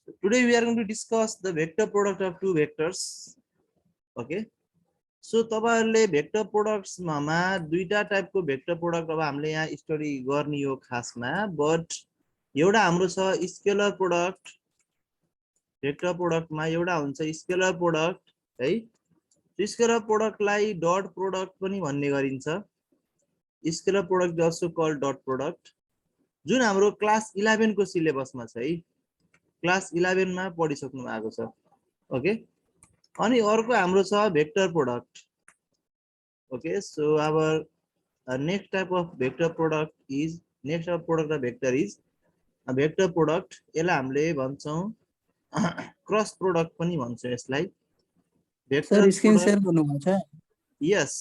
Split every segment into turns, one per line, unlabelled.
Today we are going to discuss the vector product of two vectors. Okay. So तपाईहरुले vector products मा दुईटा टाइपको vector product अब हामीले यहाँ स्टडी गर्ने हो खासमा बट एउटा हाम्रो छ स्केलर प्रोडक्ट भेक्टर प्रोडक्टमा एउटा हुन्छ स्केलर प्रोडक्ट है स्केलर प्रोडक्टलाई डट प्रोडक्ट पनि भन्ने गरिन्छ scalar product also called dot product जुन हाम्रो क्लास 11 को सिलेबसमा छ है क्लास 11 मा पढिसक्नु भएको छ ओके अनि अर्को हाम्रो छ vector product okay so our next type of vector product is next type of product of vector is a vector product यसलाई हामीले भन्छौं क्रस प्रोडक्ट पनि भन्छौं यसलाई
सर स्क्रिन शेयर गर्नुहुन्छ
यस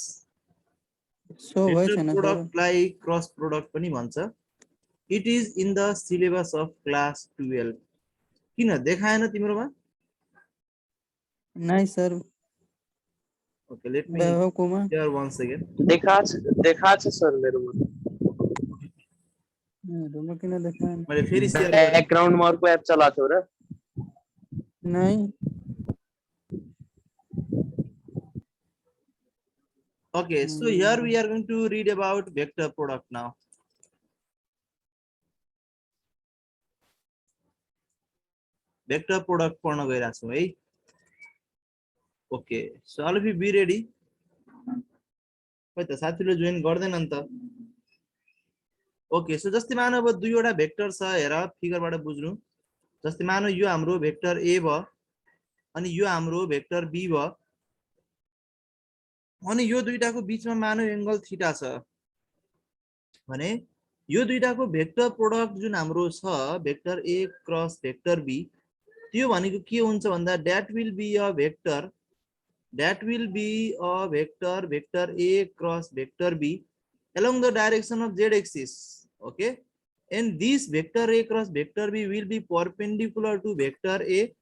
सो भयो
भेक्टर
छैन सर
प्रोडक्टलाई क्रस प्रोडक्ट पनि भन्छ it is in the syllabus of class 12 किन देखाएन तिम्रोमा
नाइ sir
Okay, let me share once again.
देखा छ सर मेरोमा
रुम किन देखाएन
मैले फेरि शेयर गरे
ब्याकग्राउन्ड मा अर्को एप चलाथ्यो र
नाइ
Okay, so here we are going to read about vector product now. Vector product पढ्न गइराछु छौं है Okay, so all of you be ready. खै त साथीले जोइन गर्दैन नि त ओके सो जस्तै मानौ अब दुईवटा भेक्टर छ हेर फिगरबाट बुझ्नु जस्तै मानौ यो हाम्रो भेक्टर A भयो अनि यो हाम्रो भेक्टर B भयो अनि यो दुईटाको बीचमा मानौ एंगल थीटा छ भने यो दुईटाको भेक्टर प्रोडक्ट जुन हाम्रो छ vector A cross vector B त्यो भनेको के हुन्छ भन्दा that will be a vector vector A cross vector B along the direction of z axis okay and this vector A cross vector B will be perpendicular to vector A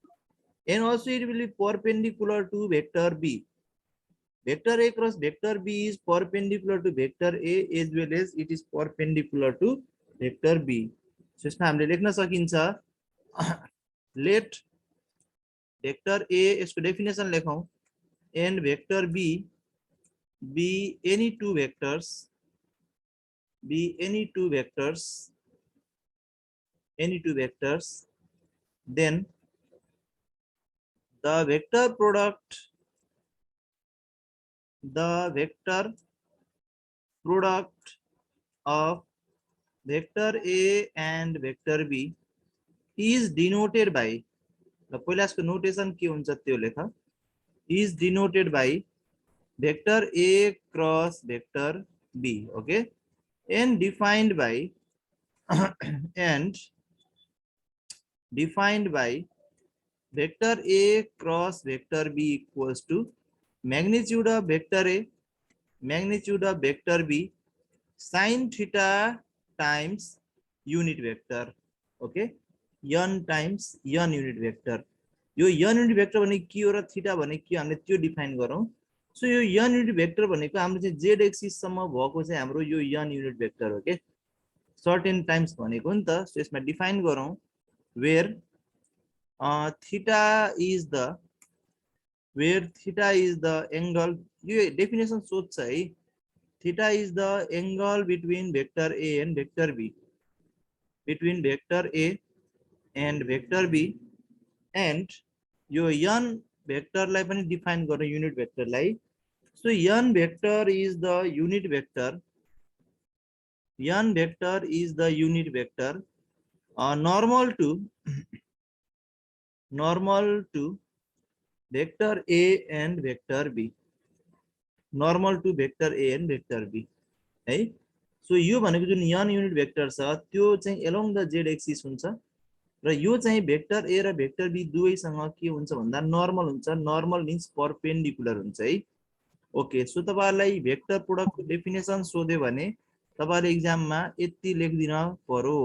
and also it will be perpendicular to vector B vector A cross vector B is perpendicular to vector A as well as it is perpendicular to vector B so यसमा हामीले लेख्न सकिन्छ let vector A यसको definition लेखौं and vector B be any two vectors then the vector product of vector A and vector B is denoted by the पहिला यसको notation के हुन्छ त्यो लेख is denoted by vector A cross vector B okay and defined by vector A cross vector B equals to magnitude of vector A magnitude of vector B sin theta times unit vector okay n times n unit vector यो n unit vector भनेको के हो र theta भनेको के हामीले त्यो define गरौँ सो यो n युनिट भेक्टर भनेको हाम्रो चाहिँ z एक्सिस सम्म भएको चाहिँ हाम्रो यो n युनिट भेक्टर हो के सर्टेन टाइम्स भनेको नि त सो यसमा डिफाइन गरौँ where theta is the angle यो डेफिनेसन सोध्छ है theta is the angle between vector A and vector B between vector A and vector B and यो n vector लाई पनि डिफाइन गर्नु युनिट भेक्टर लाई so n vector is the unit vector normal to vector A and vector B है so यो भनेको जुन n unit vector छ त्यो चाहिँ along the z axis हुन्छ र यो चाहिँ भेक्टर A र भेक्टर B दुवैसँग के हुन्छ भन्दा नर्मल हुन्छ नर्मल मीन्स परपेंडिकुलर हुन्छ है ओके सो तपाईहरुलाई भेक्टर प्रोडक्टको डेफिनेसन सोध्यो भने तपाईहरुले एक्जाममा यति लेख्दिन पर्यो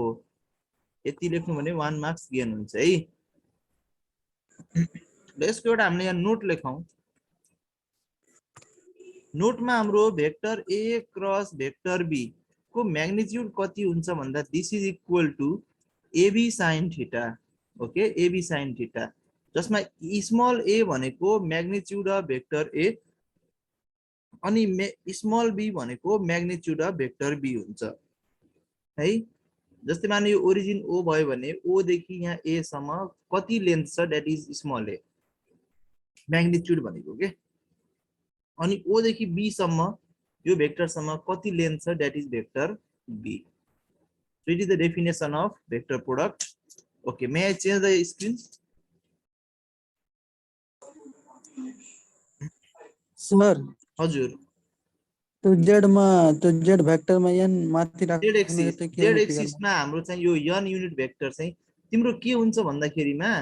यति लेख्नु भने 1 मार्क्स गेन हुन्छ है यसको एउटा हामीले यहाँ नोट लेखौं नोटमा हाम्रो vector A cross vector B को म्याग्निट्युड कति हुन्छ भन्दा this is equal to AB sin theta okay AB sin theta जसमा स्मल ए भनेको म्याग्निट्युड अफ भेक्टर ए अनि स्मल बी भनेको म्याग्निट्युड अफ भेक्टर बी हुन्छ है जस्तै माने यो ओरिजिन ओ भयो भने ओ देखि यहाँ ए सम्म कति लेन्थ छ that is small A magnitude भनेको के अनि ओ देखि बी सम्म यो भेक्टर सम्म कति लेन्थ छ that is vector B so it is the definition of vector product okay may I change the screen
sir
हजुर
तो जेड मा तो जेड भेक्टर मा n माथि
z
राख्नु
एक्सिस
त के
z एक्सिस मा हाम्रो चाहिँ यो n युनिट भेक्टर चाहिँ तिम्रो के हुन्छ भन्दाखेरिमा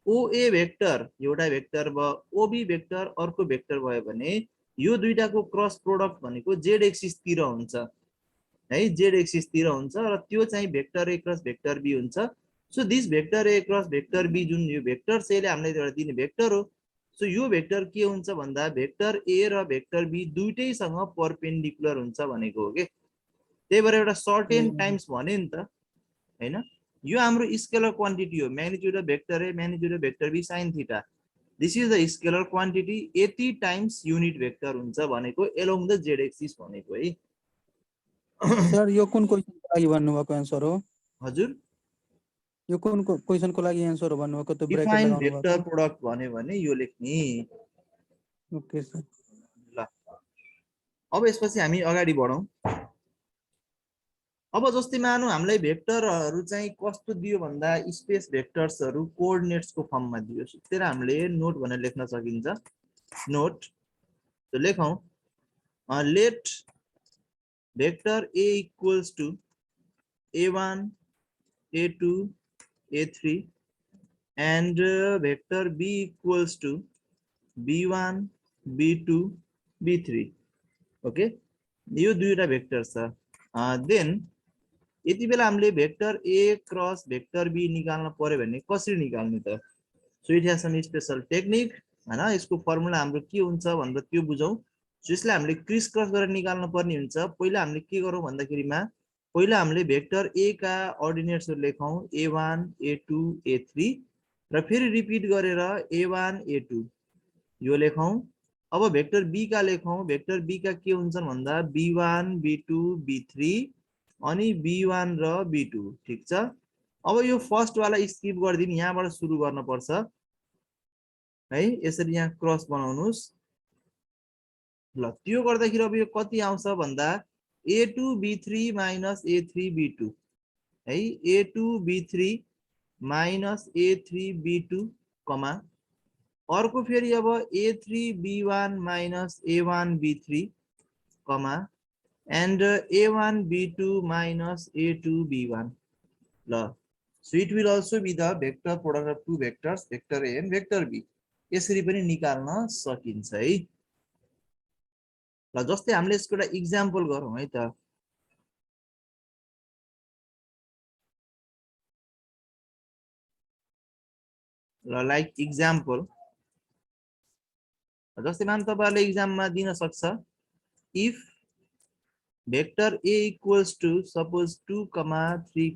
ओए भेक्टर एउटा भेक्टर भयो ओबी भेक्टर अर्को भेक्टर भयो भने यो दुईटाको क्रस प्रोडक्ट भनेको z एक्सिस तिर हुन्छ है z एक्सिस तिर हुन्छ र त्यो चाहिँ vector A cross vector B हुन्छ so this vector A cross vector B जुन यो भेक्टर छ यसले हामीले एउटा दिने भेक्टर हो सो यो भेक्टर के हुन्छ भन्दा भेक्टर ए र भेक्टर बी दुईटैसँग परपेन्डिकुलर हुन्छ भनेको हो के त्यही भएर एउटा सर्टेन टाइम्स भने नि त हैन यो हाम्रो स्केलर क्वान्टिटी हो magnitude of vector A magnitude of vector B sin theta this is the scalar quantity 80 times unit vector हुन्छ भनेको एलोङ द z एक्सिस भनेको है
सर यो कुन क्वेशनको लागि भन्नुभएको आन्सर हो
हजुर
यो कुन क्वेशनको लागि आन्सर हो भन्नुभएको त्यो ब्रेकेट
डिफाइन
लगाउनु
भेक्टर
भएको
प्रोडक्ट भन्यो भने यो लेख्ने
ओके सर
ल अब यसपछि हामी अगाडि बढौं अब जस्तै मानौ हामीलाई भेक्टरहरु चाहिँ कस्तो दियो भन्दा स्पेस भेक्टर्सहरु कोअर्डिनेट्सको फर्ममा दियो त्यसैले हामीले नोट भनेर लेख्न सकिन्छ नोट त लेखौं let vector a equals to a1 a2 a3 and vector b equals to b1 b2 b3 okay यो दुईटा भेक्टर छ देन यति बेला हामीले vector a cross vector b निकाल्न पर्यो भने कसरी निकाल्ने त so it has some special technique हैन यसको फर्मुला हाम्रो के हुन्छ भनेर त्यो बुझौं सो यसले हामीले क्रिस क्रस गरेर निकाल्न पर्ने हुन्छ पहिला हामीले के गरौं भन्दाखेरिमा पहिला हामीले भेक्टर a का अर्डिनेट्सहरु लेखौं a1 a2 a3 र फेरि रिपिट गरेर a1 a2 यो लेखौं अब भेक्टर b का लेखौं भेक्टर b का के हुन्छन् भन्दा b1 b2 b3 अनि b1 र b2 ठीक छ अब यो फर्स्ट वाला स्किप गर्दिन यहाँबाट सुरु गर्न पर्छ है यसरी यहाँ क्रस बनाउनुस् ल त्यो गर्दाखेरि अब यो कति आउँछ भन्दा a2 b3 a3 b2 है a2 b3 a3 b2 कमा अर्को फेरि अब a3 b1 a1 b3 comma and a1 b2 a2 b1 ल so it will also be the vector product of two vectors vector a and vector b यसरी पनि निकाल्न सकिन्छ है ल जस्तै हामीले यसको एउटा एक्जाम्पल गरौँ है त ल लाइक एक्जाम्पल जस्तै मान तपाईहरुले एक्जाममा दिन सक्छ if vector a equals to suppose 2 3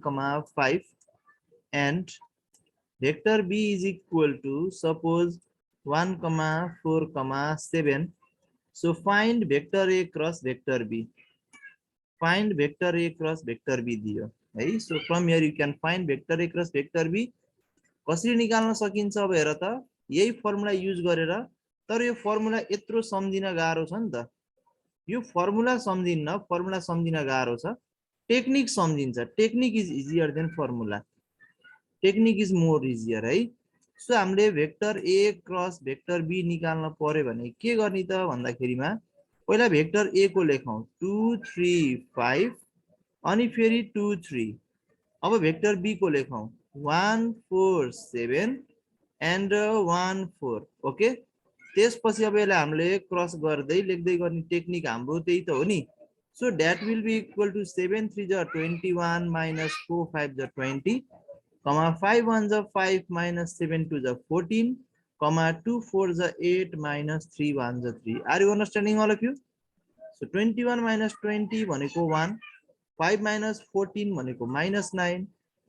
5 and vector b is equal to suppose 1 4 7 so find vector a cross vector b find vector a cross vector b दियो है so from here you can find vector a cross vector b कसरी निकाल्न सकिन्छ अब हेर त यही formula use गरेर तर यो फर्मुला यत्रो सम्झिन गाह्रो छ नि त यो फर्मुला सम्झिन गाह्रो छ टेक्निक सम्झिन्छ technique is easier than formula technique is more easier है सो हामीले vector a cross vector b निकाल्न पर्यो भने के गर्ने त भन्दाखेरिमा पहिला भेक्टर a को लेखौं 2 3 5 अनि फेरि 2 3 अब भेक्टर b को लेखौं 1 4 7 and 1 4 ओके त्यसपछि अब यसलाई हामीले क्रस गर्दै लेख्दै गर्ने टेक्निक हाम्रो त्यही त हो नि so that will be equal to 7 3 जा 21 minus 4 5 जा 20 comma 5 1 जा 5 minus 7 2 जा 14 comma 2 4 जा 8 minus 3 1 जा 3 are you understanding all of you so 21 minus 20 भनेको 1 5 minus 14 भनेको -9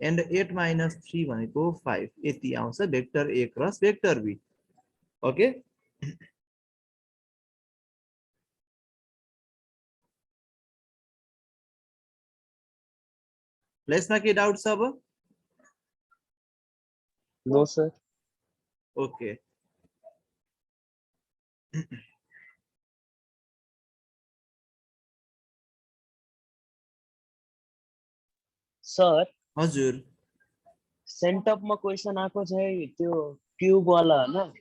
एन्ड 8 माइनस 3 भनेको 5 यति आउँछ vector A cross vector B okay लेसमा के डाउट छ अब
नो सर
ओके
सर
हजुर
सेन्टअपमा क्वेसन आएको छ है त्यो क्यूब वाला हैन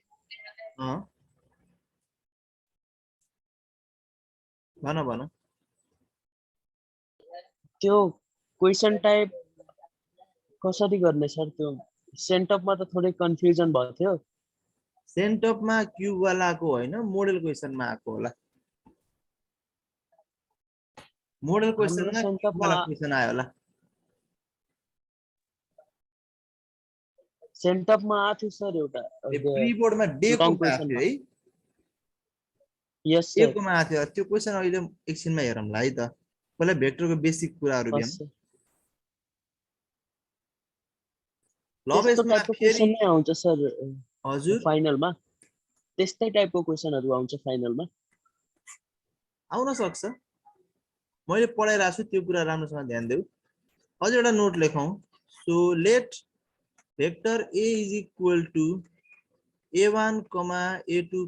भन भन
त्यो क्वेसन टाइप कसरी गर्ने सर त्यो सेन्टअपमा त थोरै कन्फ्युजन भयो थियो
सेन्टअपमा क्यूब वालाको होइन मोडल क्वेसनमा आएको होला मोडल क्वेसनमा क्यूब वाला क्वेसन आयो होला
सेन्टअपमा आएको थियो सर एउटा
प्री बोर्डमा डे को आएको है
यस
डे
सर
कोमा आएको थियो त्यो क्वेसन अहिले एकछिनमा हेरौँला है त पहिला भेक्टरको बेसिक कुराहरु बिहान ल अब
त्यस्तो
यसमा
टाइपको
फेरि
क्वेसन नै आउँछ सर
हजुर
फाइनलमा त्यस्तै टाइपको क्वेसनहरु आउँछ फाइनलमा
आउन सक्छ मैले पढाइरहेको छु त्यो कुरा राम्रोसँग ध्यान देऊ अझ एउटा नोट लेखौं so let vector a is equal to a1 a2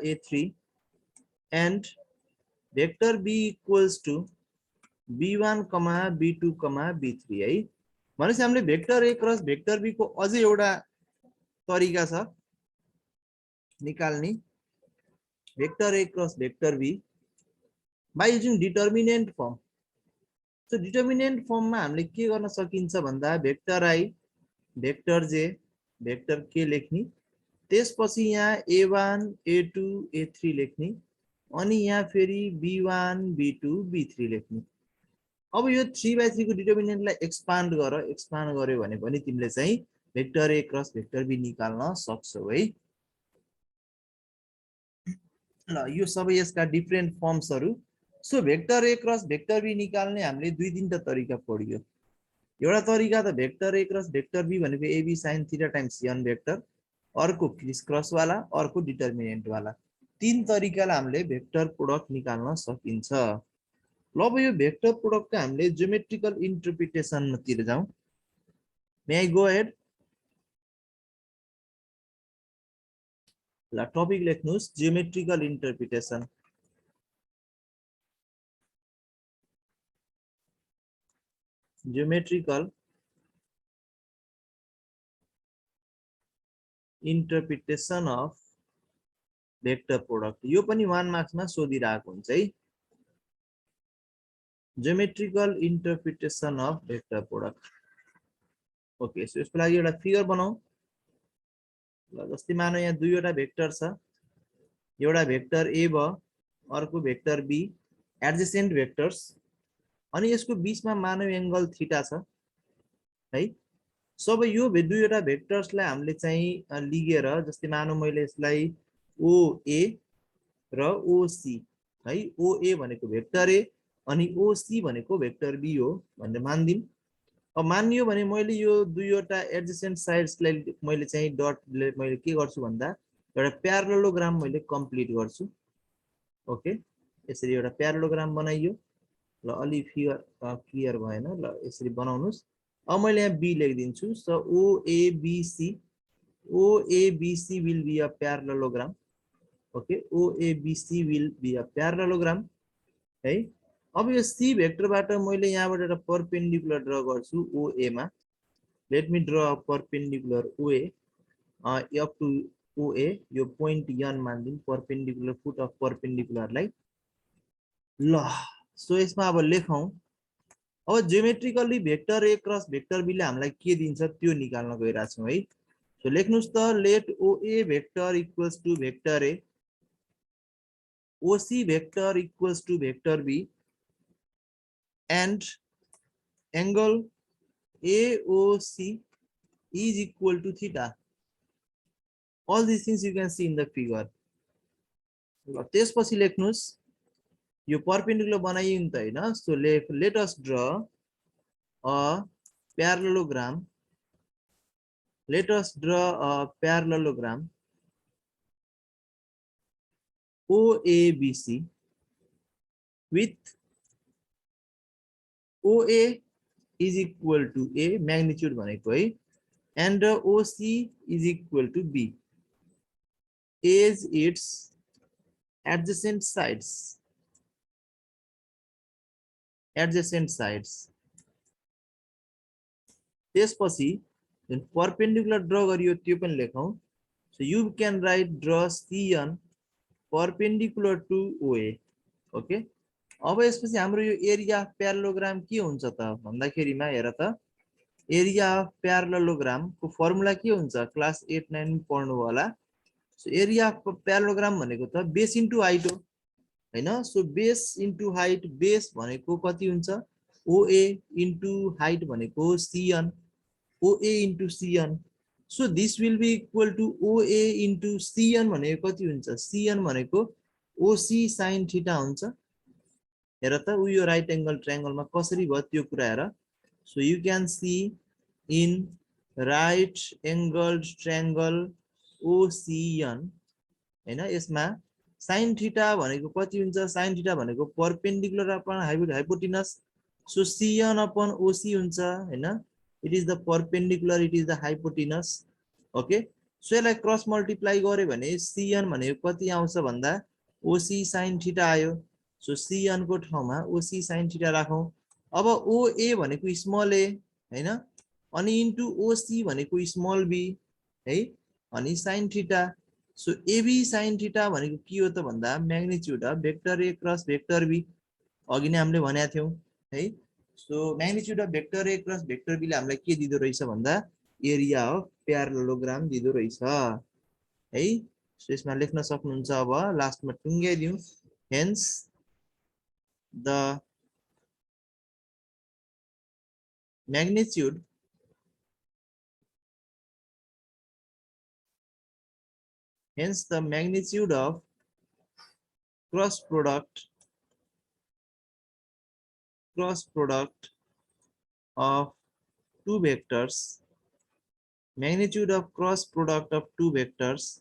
a3 and vector b equals to b1 b2 b3 है भनेपछि हामीले vector a cross vector b को अझै एउटा तरिका छ निकाल्ने vector a cross vector b by using determinant form so determinant form मा हामीले के गर्न सकिन्छ भन्दा vector i vector j vector k लेख्ने त्यसपछि यहाँ a1 a2 a3 लेख्ने अनि यहाँ फेरि b1 b2 b3 लेख्ने अब यो 3/3 को डिटर्मिनेन्टलाई एक्सपान्ड गर्यो भने पनि तिमीले चाहिँ vector a cross vector b निकाल्न सक्छौ है ल यो सबै यसका डिफरेन्ट फर्म्सहरु so vector a cross vector b निकाल्ने हामीले दुई तीनटा तरिका पढियो एउटा तरिका त vector a cross vector b भनेको ab sin theta times n vector अर्को क्रिस क्रस वाला अर्को डिटर्मिनेन्ट वाला तीन तरिकाले हामीले भेक्टर प्रोडक्ट निकाल्न सकिन्छ ल अब यो भेक्टर प्रोडक्टको हामीले ज्योमेट्रिकल इन्टरप्रिटेसन तिर जाउँ मे आई गो अहेड ल टपिक लेख्नुस् geometrical interpretation geometrical interpretation of vector product यो पनि 1 मार्क्स मा सोधिरहेको हुन्छ है geometrical interpretation of vector product okay so यसको लागि एउटा फिगर बनाऊ ल जस्तै मानौ यहाँ दुईवटा भेक्टर छ एउटा भेक्टर a भयो अर्को भेक्टर b एडजेसेन्ट भेक्टर्स अनि यसको बीचमा मानौ एंगल थीटा छ है सबै यो दुईवटा भेक्टर्सलाई हामीले चाहिँ लिगेर जस्तै मानौ मैले यसलाई OA र OC है OA भनेको भेक्टर A अनि OC भनेको भेक्टर B हो भन्ने मान्दिम अब मानियो भने मैले यो दुईवटा एडजेसेन्ट साइड्सलाई मैले चाहिँ डटले मैले के गर्छु भन्दा एउटा प्यारालेलोग्राम मैले कम्प्लिट गर्छु ओके यसरी एउटा प्यारालेलोग्राम बनाइयो ल अलि फिगर क्लियर भएन ल यसरी बनाउनुस् अब मैले यहाँ b लेखिदिन्छु so OABC will be a parallelogram okay OABC will be a parallelogram है अब यो c भेक्टरबाट मैले यहाँबाट एउटा परपेन्डिकुलर ड्रा गर्छु OA मा let me draw a perpendicular OA up to OA यो पोइन्ट n मान्दिम परपेन्डिकुलर फुट अफ परपेन्डिकुलरलाई ल सो यसमा अब लेखौं अब geometrically vector a cross vector b ले हामीलाई के दिन्छ त्यो निकाल्न गइरा छौं है सो लेख्नुस् त let OA vector equals to vector a OC vector equals to vector b and angle AOC is equal to theta all these things you can see in the figure ल त्यसपछि लेख्नुस् यो परपेन्डिकुलर बनाइयो नि त हैन so let us draw a parallelogram. Let us draw a parallelogram OABC with OA is equal to A, magnitude भनेको है, and OC is equal to B as its adjacent sides. त्यसपछि perpendicular draw गरियो त्यो पनि लेखौं. So you can write draw CN perpendicular to OA. Okay. अब यसपछि हाम्रो यो एरिया अफ प्यारालोग्राम के हुन्छ त भन्दाखेरिमा हेर त एरिया अफ प्यारालोग्राम को फर्मुला के हुन्छ क्लास 8 9 पढ्नु होला. सो एरिया अफ प्यारालोग्राम भनेको त बेस इन्टु हाइट हो हैन. So base into height, base भनेको कति हुन्छ OA इन्टु हाइट भनेको CN, OA into CN. So this will be equal to OA into CN भनेको कति हुन्छ CN भनेको OC sin थीटा हुन्छ. हेर त उयो राइट एंगल ट्रायंगलमा कसरी भयो त्यो कुरा हेर. So you can see in right angled triangle OCN हैन, यसमा sin थीटा भनेको कति हुन्छ sin थीटा भनेको perpendicular upon hypotenuse. So CN upon OC हुन्छ हैन. It is the perpendicular, it is the hypotenuse. Okay. So यसलाई क्रस मल्टिप्लाई गरे भने CN भनेको कति आउँछ भन्दा OC sin थीटा आयो. सो CN को ठाउँमा OC sin थीटा राखौं. अब OA भनेको स्मल a हैन, अनि इन्टु OC भनेको स्मल b है, अनि sin theta. So AB sin theta भनेको के हो त भन्दा magnitude of vector A cross vector B. अघि नै हामीले भनेका थियौ है. So magnitude of vector A cross vector B ले हामीलाई के दिदो रहेछ भन्दा एरिया अफ प्यारालोग्राम दिदो रहेछ है. सो यसमा लेख्न सक्नुहुन्छ. अब लास्टमा टुंगाइदिउँ. Hence the magnitude of cross product of two vectors, magnitude of cross product of two vectors,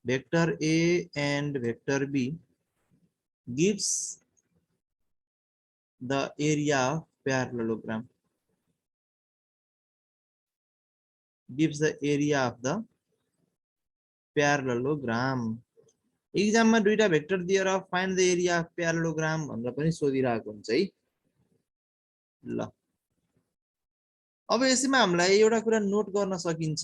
vector A and vector B, gives the area of parallelogram. Gives the area of the parallelogram. Exam मा दुईटा vector दिएर find the area of parallelogram भनेर पनि सोधिरहेको हुन्छ है. ल अब यसैमा हामीलाई एउटा कुरा नोट गर्न सकिन्छ.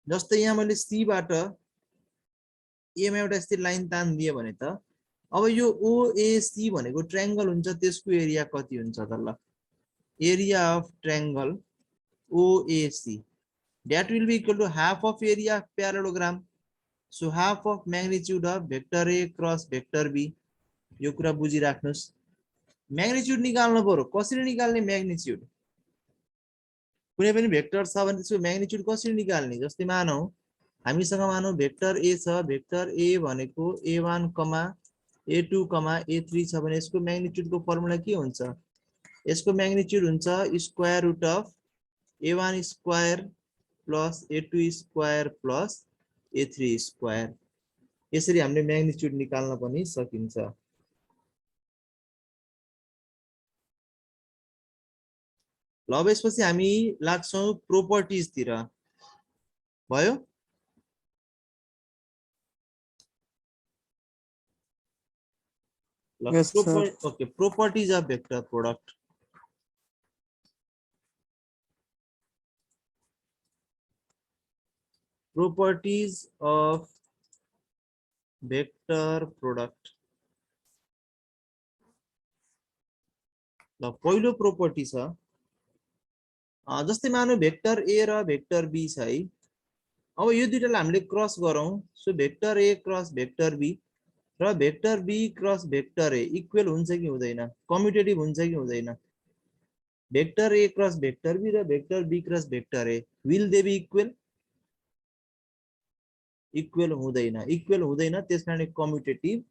जस्तै यहाँ मैले C बाट A मा एउटा यस्तै लाइन तान्दिए भने त अब यो OAC भनेको ट्रायंगल हुन्छ, त्यसको एरिया कति हुन्छ त ल. Area of triangle OAC that will be equal to half of area of parallelogram. So half of magnitude of vector A cross vector B. यो कुरा बुझिराख्नुस्. म्याग्निट्युड निकाल्नु पर्यो. कसरी निकाल्ने म्याग्निट्युड? कुनै पनि भेक्टर छ भने त्यसको म्याग्निट्युड कसरी निकाल्ने? जस्तै मानौ हामीसँग मानौ भेक्टर A छ. भेक्टर A भनेको A1, A2, A3 छ भने यसको म्याग्निट्युड को फर्मुला के हुन्छ? यसको म्याग्निट्युड हुन्छ square root of A1 square plus A2 square plus A3 square. यसरी हामीले म्याग्निट्युड निकाल्न पनि सकिन्छ. ल अब यसपछि हामी लाग्छौं प्रोपर्टिज तिर. भयो?
Yes, sir.
Okay, properties of vector product. Properties of vector product. ल पहिलो प्रोपर्टी छ. जस्तै मानौ भेक्टर A र भेक्टर B छ है. अब यो दुईटालाई हामीले क्रस गरौँ. So vector A cross vector B र vector B cross vector A equal हुन्छ कि हुँदैन? कम्युटेटिभ हुन्छ कि हुँदैन? Vector A cross vector B र vector B cross vector A will they be equal? Equal हुँदैन. इक्वल हुँदैन, त्यसकारण कम्युटेटिभ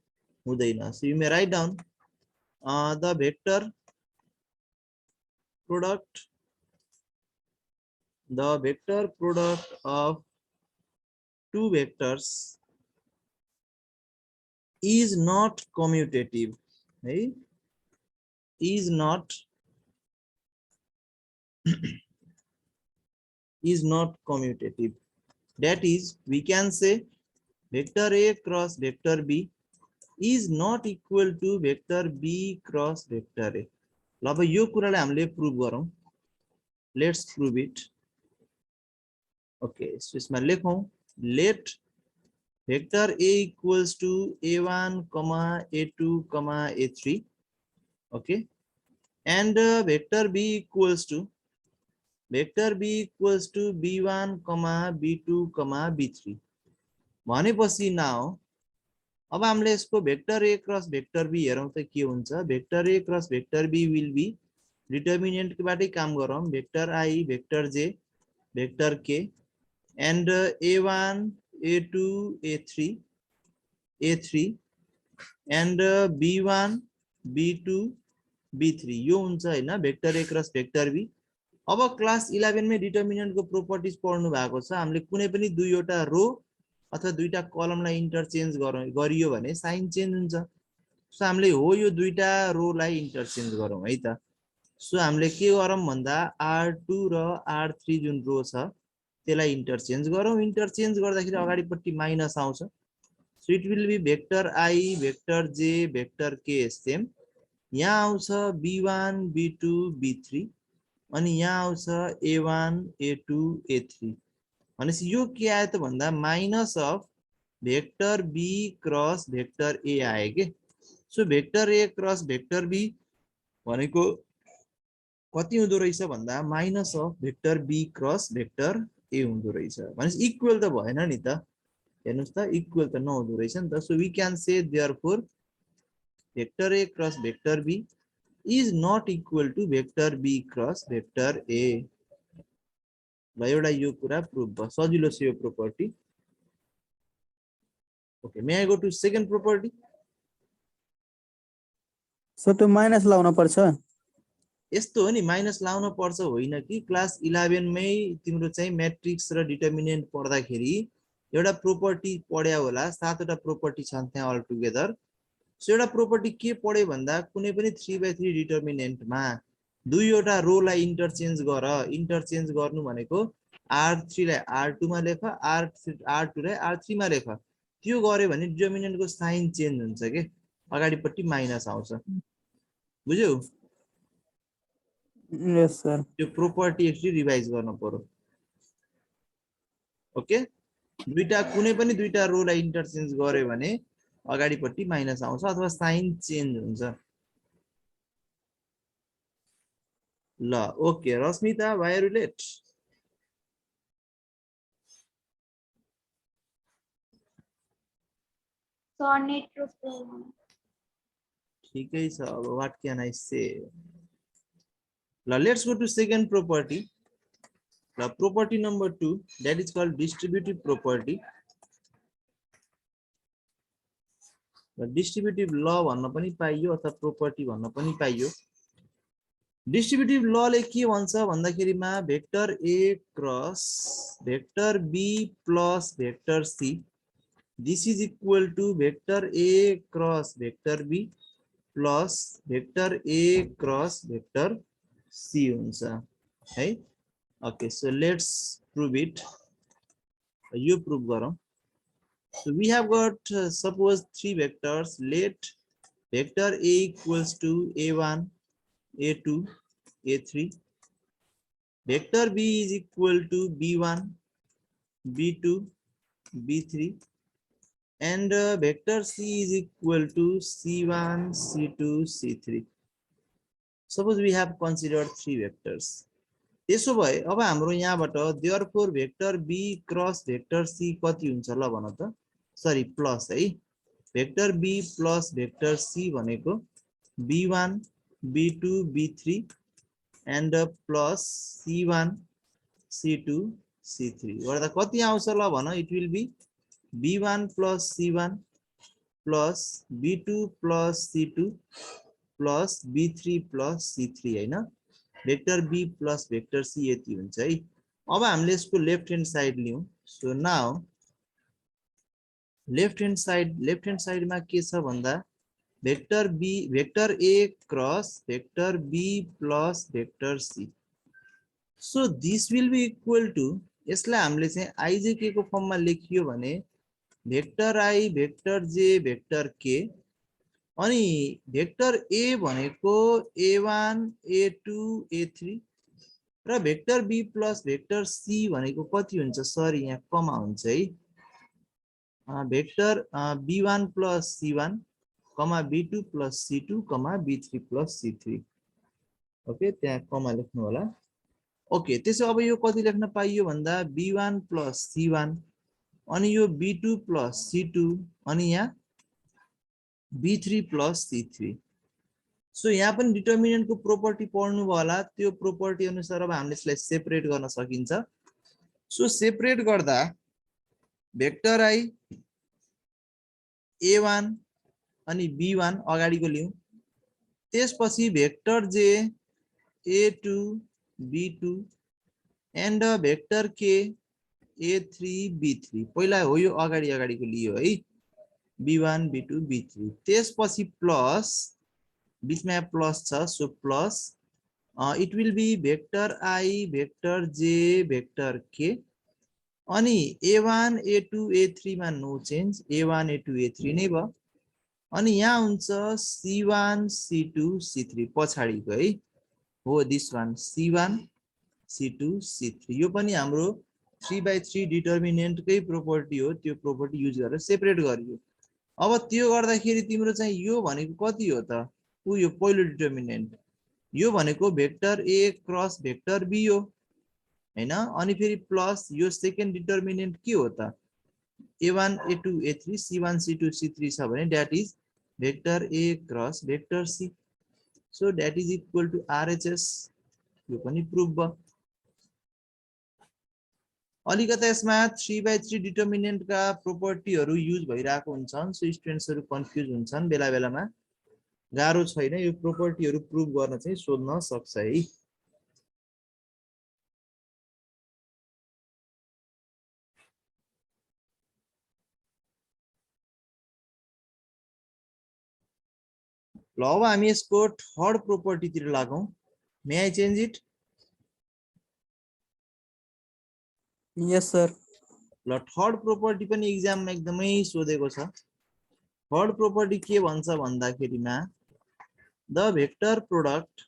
हुँदैन. So you may write down the vector product the vector product of two vectors is not commutative, right? Is not commutative. That is, we can say vector A cross vector B is not equal to vector B cross vector A. ल अब यो कुरालाई हामीले prove गरौँ. Let's prove it. Okay, so यसमा लेखौँ, let vector A equals to A1, A2, A3. Okay, and vector B equals to B1, B2, B3. भनेपछि now अब हामीले यसको vector A cross vector B हेरौँ त के हुन्छ. Vector A cross vector B will be determinant के बाटै काम गरौँ. Vector I, vector J, vector K, and A1, A2, A3, and B1, B2, B3 यो हुन्छ हैन vector A cross vector B. अब क्लास 11 मै डिटर्मिनेन्ट को प्रोपर्टिज पढ्नु भएको छ. हामीले कुनै पनि दुईवटा रो अथवा दुईटा कलमलाई इन्टरचेन्ज गरियो भने साइन चेन्ज हुन्छ. सो हामीले हो यो दुईटा रो लाई इन्टरचेन्ज गरौँ है त. सो हामीले के गरौँ भन्दा R2 र R3 जुन रो छ त्यसलाई इन्टरचेन्ज गरौँ. इन्टरचेन्ज गर्दाखेरि अगाडिपट्टि माइनस आउँछ. So it will be vector I, vector J, vector K same. यहाँ आउँछ B1, B2, B3 अनि यहाँ आउँछ A1, A2, A3. भनेपछि यो के आयो त भन्दा minus of vector B cross vector A आयो के. So vector A cross vector B भनेको कति हुँदो रहेछ भन्दा minus of vector B cross vector A हुँदो रहेछ. भनेपछि इक्वल त भएन नि त. हेर्नुस् त इक्वल त नहुँदो रहेछ नि त. So we can say therefore vector A cross vector B is not equal to vector B cross vector A. ल एउटा यो कुरा प्रुभ भयो. सजिलो छ यो property. Okay, may I go to second property.
Sir त्यो माइनस लाउन पर्छ.
यस्तो हो नि, माइनस लाउन पर्छ होइन कि. क्लास 11 मै तिम्रो चाहिँ म्याट्रिक्स र डिटर्मिनेन्ट पढ्दाखेरि एउटा प्रोपर्टी पढ्या होला. 7 वटा प्रोपर्टी छन् त्यहाँ अल टुगेदर. सो एउटा प्रोपर्टी के पढ्यो भन्दा कुनै पनि 3/3 डिटर्मिनेन्टमा दुईवटा रो लाई इन्टरचेन्ज गर. इन्टरचेन्ज गर्नु भनेको R3 लाई R2 मा लेख, R2 लाई R3 मा लेख. त्यो गर्यो भने डिटर्मिनेन्टको साइन चेन्ज हुन्छ के, अगाडिपट्टि माइनस आउँछ. बुझ्यौ?
यस सर.
त्यो प्रोपर्टी एक्चुअली रिभाइज गर्न पर्यो. ओके, कुनै पनि दुईटा रो लाई इन्टरचेन्ज गर्यो भने अगाडिपट्टि माइनस आउँछ अथवा साइन चेन्ज हुन्छ. ल okay, Rashmita why are you late? ठिकै छ. अब व्हाट क्यान आई से. ल let's go to second property. ल property number 2 that is called distributive property. Distributive ल भन्न पनि पाइयो अथवा प्रोपर्टी भन्न पनि पाइयो. डिस्ट्रिब्युटिभ ल ले के भन्छ भन्दाखेरिमा vector A cross vector B plus vector C this is equal to vector A cross vector B plus vector A cross vector C हुन्छ है. Okay, so let's prove it. यो प्रुभ गरौँ. So we have got suppose 3 vectors. Let vector A equals to A1, A2, A3. Vector B is equal to B1, B2, B3. And vector C is equal to C1, C2, C3. Suppose we have considered 3 vectors. त्यसो भए अब हाम्रो यहाँबाट therefore vector B cross vector C कति हुन्छ ल भन त. सरी प्लस है. Vector B plus vector C भनेको B1, B2, B3 and plus C1, C2, C3 गर्दा कति आउँछ ल भन. It will be B1 plus C1 plus B2 plus C2 plus B3 plus C3 हैन. Vector B plus vector C यति हुन्छ है. अब हामीले यसको लेफ्ट ह्यान्ड साइड लियौं सो नाउ लेफ्ट ह्यान्ड साइडमा के छ भन्दा vector B vector A cross vector B plus vector C so this will be equal to यसलाई हामीले चाहिँ आइज के को फर्ममा लेखियो भने vector I vector J vector K अनि वेक्टर ए भनेको a1 a2 a3 र vector B plus vector C भनेको कति हुन्छ सर यहाँ कमा हुन्छ है vector b1 plus c1 comma b2 plus c2 comma b3 plus c3 okay त्यहाँ कमा लेख्नु होला ओके त्यसो अब यो कति लेख्न पाइयो भन्दा b1 प्लस c1 अनि यो b2 प्लस c2 अनि यहाँ b3 प्लस c3 सो यहाँ पनि डिटर्मिनेन्ट को प्रोपर्टी पढ्नु भयो होला त्यो प्रोपर्टी अनुसार अब हामीले यसलाई सेपरेट गर्न सकिन्छ सो सेपरेट गर्दा वेक्टर आई a1 अनि b1 अगाडिको लियौं त्यसपछि वेक्टर जे a2 b2 एन्ड वेक्टर के a3 b3 पहिला हो यो अगाडिको लियो है b1 b2 b3 त्यसपछि प्लस बीचमा प्लस छ so plus it will be vector I vector J vector K अनि a1 a2 a3 मा no change a1 a2 a3 नै भयो अनि यहाँ हुन्छ c1 c2 c3 पछाडीको है हो this one c1 c2 c3 यो पनि हाम्रो 3/3 डिटर्मिनेन्ट कै प्रोपर्टी हो त्यो प्रोपर्टी युज गरेर सेपरेट गरियो अब त्यो गर्दाखेरि तिम्रो चाहिँ यो भनेको कति हो त यो पहिलो डिटर्मिनेन्ट यो भनेको vector A cross vector B हो हैन अनि फेरि प्लस यो सेकेन्ड डिटर्मिनेन्ट के हो त a1 a2 a3 c1 c2 c3 छ भने that is vector A cross vector C so that is equal to RHS यो पनि प्रुफ भयो अलिकता यसमा 3/3 डिटर्मिनेन्ट का प्रोपर्टीहरु युज भइराको हुन्छन् सो स्टुडेन्ट्सहरु कन्फ्युज हुन्छन् बेला बेलामा गाह्रो छैन यो प्रोपर्टीहरु प्रुफ गर्न चाहिँ सोध्न सक्छ है ल अब हामी यसको थर्ड प्रोपर्टी तिर लागौं may I change it
yes sir
ल थर्ड प्रोपर्टी पनि एक्जाम मा एकदमै सोधेको छ थर्ड प्रोपर्टी के भन्छ भन्दाखेरिमा the vector product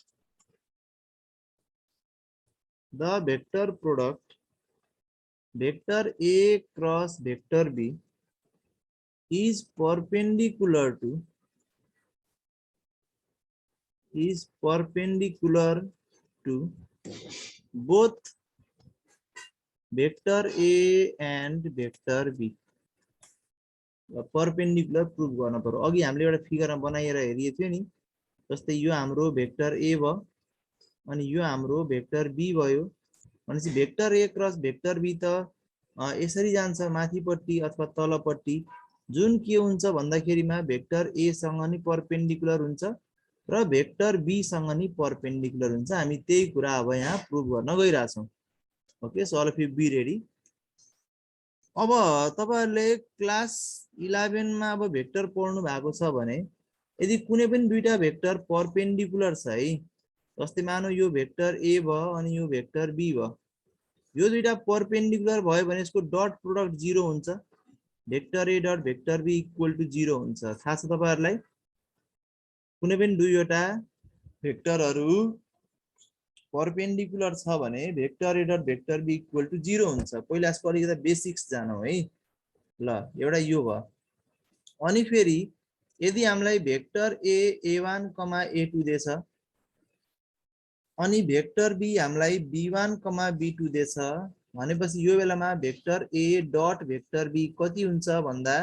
vector A cross vector B is perpendicular to both vector A and vector B perpendicular proof गर्न पर्यो अघि हामीले एउटा फिगरमा बनाएर हेरिएको थियो नि जस्तै यो हाम्रो वेक्टर A भयो अनि यो हाम्रो वेक्टर B भयो भनेपछि vector A cross vector B त यसरी जान्छ माथिपट्टि अथवा तलपट्टि जुन के हुन्छ भन्दाखेरिमा वेक्टर A सँग नि परपेंडिकुलर हुन्छ र वेक्टर B सँग नि परपेंडिकुलर हुन्छ हामी त्यही कुरा अब यहाँ प्रुफ गर्न गइराछौं okay so all of you be ready अब तपाईहरुले क्लास 11 मा अब भेक्टर पढ्नु भएको छ भने यदि कुनै पनि दुईटा भेक्टर परपेंडिकुलर छ है जस्तै मानौ यो भेक्टर A भयो अनि यो भेक्टर B भयो यो दुईटा परपेंडिकुलर भयो भने यसको डट प्रोडक्ट 0 हुन्छ vector A dot vector B equal to 0 हुन्छ थाहा छ तपाईहरुलाई कुनै पनि दुईवटा भेक्टरहरु परपेंडिकुलर छ भने vector A dot vector B equal to 0 हुन्छ पहिला यसको अलिकति बेसिक्स जानौ है ल एउटा यो भयो अनि फेरि यदि हामीलाई वेक्टर A A1, A2 दिएछ अनि वेक्टर B हामीलाई B1, B2 दिएछ भनेपछि यो बेलामा vector A dot vector B कति हुन्छ भन्दा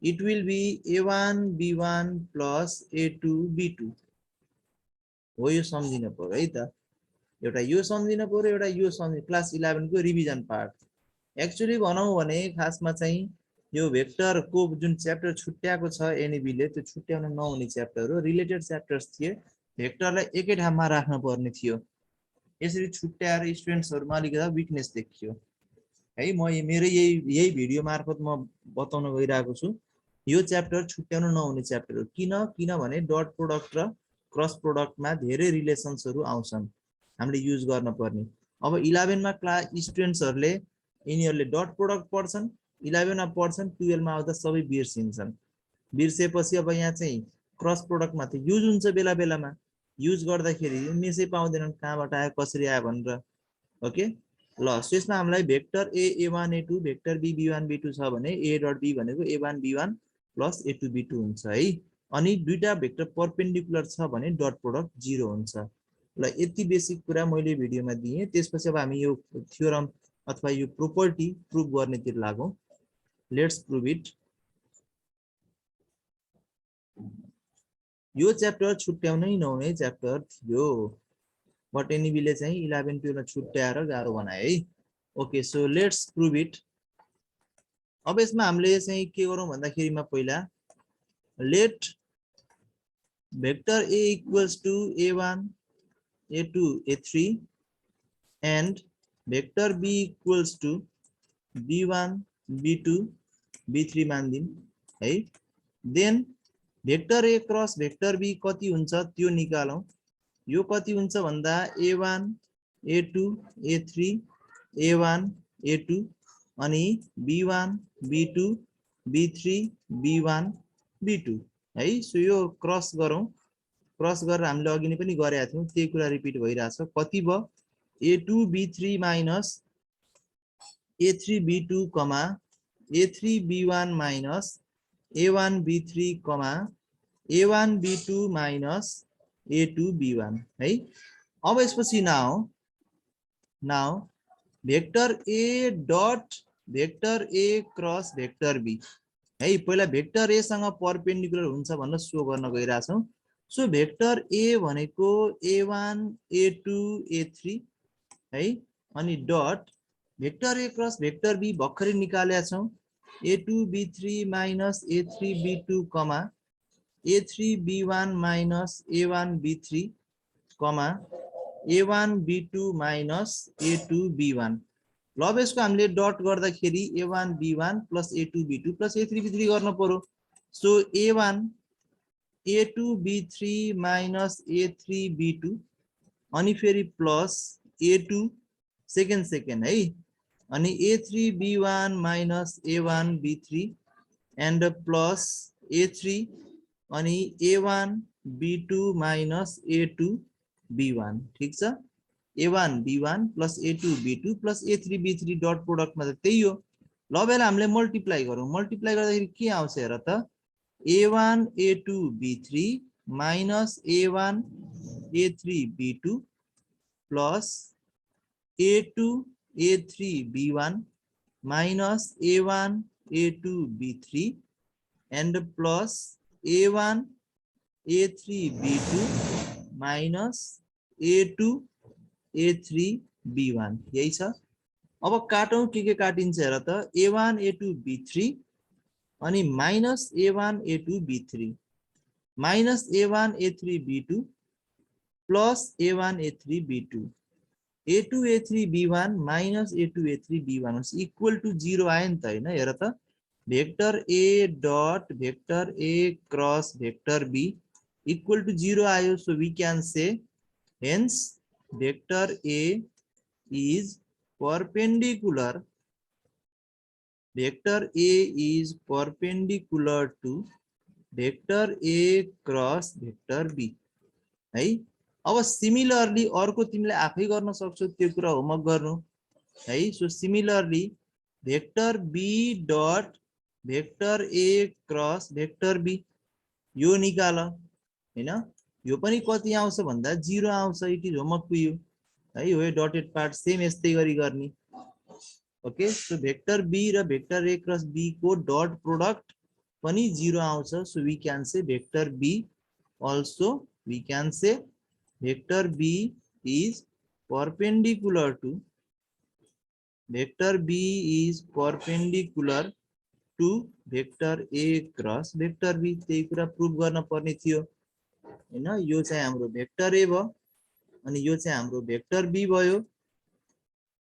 it will be A1 B1 plus A2 B2 हो यो सम्झिन पर्यो है त एउटा यो सम्झिन पर्यो एउटा यो सम्झिन क्लास 11 को रिभिजन पार्ट एक्चुअली भनौं भने खासमा चाहिँ यो वेक्टर को जुन च्याप्टर छुट्याएको छ एनईबी ले त्यो छुट्याउन नहुने च्याप्टर हो रिलेटेड च्याप्टर्स थिए भेक्टरलाई एकै ठाउँमा राख्न पर्ने थियो यसरी छुट्याएर स्टुडेन्ट्सहरुमा अलिकति विकनेस देखियो है। म मेरो यही भिडियो मार्फत म बताउन गइरहेको छु। यो च्याप्टर छुट्याउन नहुने च्याप्टर हो। किनभने डट प्रोडक्ट र क्रस प्रोडक्टमा धेरै रिलेसन्सहरु आउँछन् हामीले युज गर्न पर्ने। अब 11 मा क्लास स्टुडेन्ट्सहरुले यिनीहरुले डट प्रोडक्ट पढ्छन्, 11 मा पढ्छन्, 12 मा आउँदा सबै बिर्सिन्छन्। बिर्सेपछि अब यहाँ चाहिँ क्रस प्रोडक्टमा त युज हुन्छ बेला बेलामा, युज गर्दाखेरि मिसै पाउँदैनन् कहाँबाट आयो कसरी आयो भनेर। ओके ल, सो यसमा हामीलाई vector a1 a2 vector b b1 b2 छ भने a डट b भनेको a1 b1 plus a2 b2 हुन्छ है। अनि दुईटा भेक्टर परपेन्डिकुलर छ भने डट प्रोडक्ट 0 हुन्छ। ल, यति बेसिक कुरा मैले भिडियोमा दिएँ। त्यसपछि अब हामी यो थ्योरम अथवा यो प्रोपर्टी प्रुभ गर्नेतिर लागौं। Let's prove it. यो च्याप्टर छुट्याउनै नहुने च्याप्टर थियो, बट एनईबीले चाहिँ 11 12 मा छुट्याएर गाह्रो बनाए है। Okay, so let's prove it. अब यसमा हामीले चाहिँ के गरौँ भन्दाखेरिमा पहिला let vector a equals to a1 a2 a3 and vector b equals to b1 b2 b3 मान्दिम है। Then vector a cross vector b कति हुन्छ त्यो निकालौं। यो कति हुन्छ भन्दा a1 a2 a3 a1 a2 अनि b1 b2 b3 b1 b2 है। सो यो क्रस गरौँ। क्रस गरेर हामीले अघि नै पनि गरेका थियौं, त्यही कुरा रिपिट भइरहेछ। कति भयो a2 b3 minus a3 b2 कमा a3 b1 minus a1 b3 कमा a1 b2 minus a2 b1 है। अब यसपछि now vector a dot vector a cross vector b है। पहिला भेक्टर a सँग परपेन्डिकुलर हुन्छ भनेर सो गर्न गइरहेछौं। सो भेक्टर a भनेको a1 a2 a3 है। अनि dot vector a cross vector b भर्खरै निकालेका छौं, a2 b3 minus a3 b2 कमा a3 b1 minus a1 b3 कमा a1 b2 minus a2 b1। ल, अब यसको हामीले डट गर्दाखेरि a1 b1 plus a2 b2 plus a3 b3 गर्न पर्यो। So a1 a2 b3 minus a3 b2 अनि फेरि plus a2 second है। अनि a3 b1 minus a1 b3 and plus a3 अनि a1 b2 minus a2 b1। ठीक छ, a1 b1 plus a2 b2 plus a3 b3 dot प्रोडक्टमा त त्यही हो। ल, अब यसलाई हामीले मल्टिप्लाई गरौँ। मल्टिप्लाई गर्दाखेरि के आउँछ हेर त, a1 a2 b3 minus a1 a3 b2 plus a2 a3 b1 minus a1 a2 b3 and plus a1 a3 b2 minus a2 a3 b1 यही छ। अब काटौं, के काटिन्छ हेर त, a1 a2 b3 अनि minus a1 a2 b3 minus a1 a3 b2 plus a1 a3 b2 a2 a3 b1 minus a2 a3 b1 equal to 0 आयो नि त हैन। हेर त, vector a dot vector a cross vector b equal to 0 आयो। So we can say hence vector a is perpendicular, vector a is perpendicular to vector a cross vector b है। अब similarly अर्को तिमीले आफै गर्न सक्छौ, त्यो कुरा होमवर्क गर्नु है। So similarly vector b dot vector a cross vector b यो निकाल हैन। यो पनि कति आउँछ भन्दा 0 आउँछ। It is homework to you है। यो डटेड पार्ट सेम यस्तै गरी गर्ने। ओके, सो भेक्टर b र भेक्टर a क्रस b को डट प्रोडक्ट पनि 0 आउँछ। So we can say vector b also we can say vector b is perpendicular to vector b is perpendicular to vector a cross vector b। त्यही कुरा prove गर्न पर्ने थियो हैन। यो चाहिँ हाम्रो भेक्टर a भयो अनि यो चाहिँ हाम्रो भेक्टर बी भयो।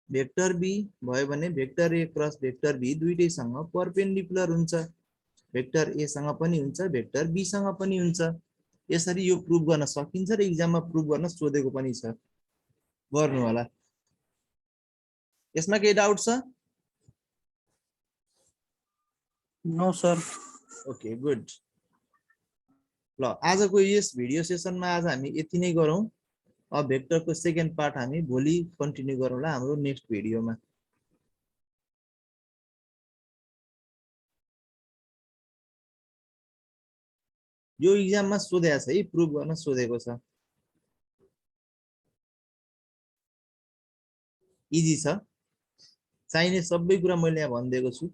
भेक्टर बी भयो भने vector A cross vector B दुईटैसँग परपेन्डिकुलर हुन्छ। भेक्टर ए सँग पनि हुन्छ, भेक्टर बी सँग पनि हुन्छ। यसरी यो प्रुभ गर्न सकिन्छ र एक्जाममा प्रुभ गर्न सोधेको पनि छ, गर्नु होला। यसमा केही डाउट छ?
No sir.
Okay good. ल आजको यस भिडियो सेसनमा आज हामी यति नै गरौँ। अब भेक्टरको सेकेन्ड पार्ट हामी भोलि कन्टिन्यू गरौँला हाम्रो नेक्स्ट भिडियोमा। यो एक्जाममा सोधेको छ है, प्रुभ गर्न सोधेको छ। इजी छ, चाहिने सबै कुरा मैले यहाँ भनिदिएको छु।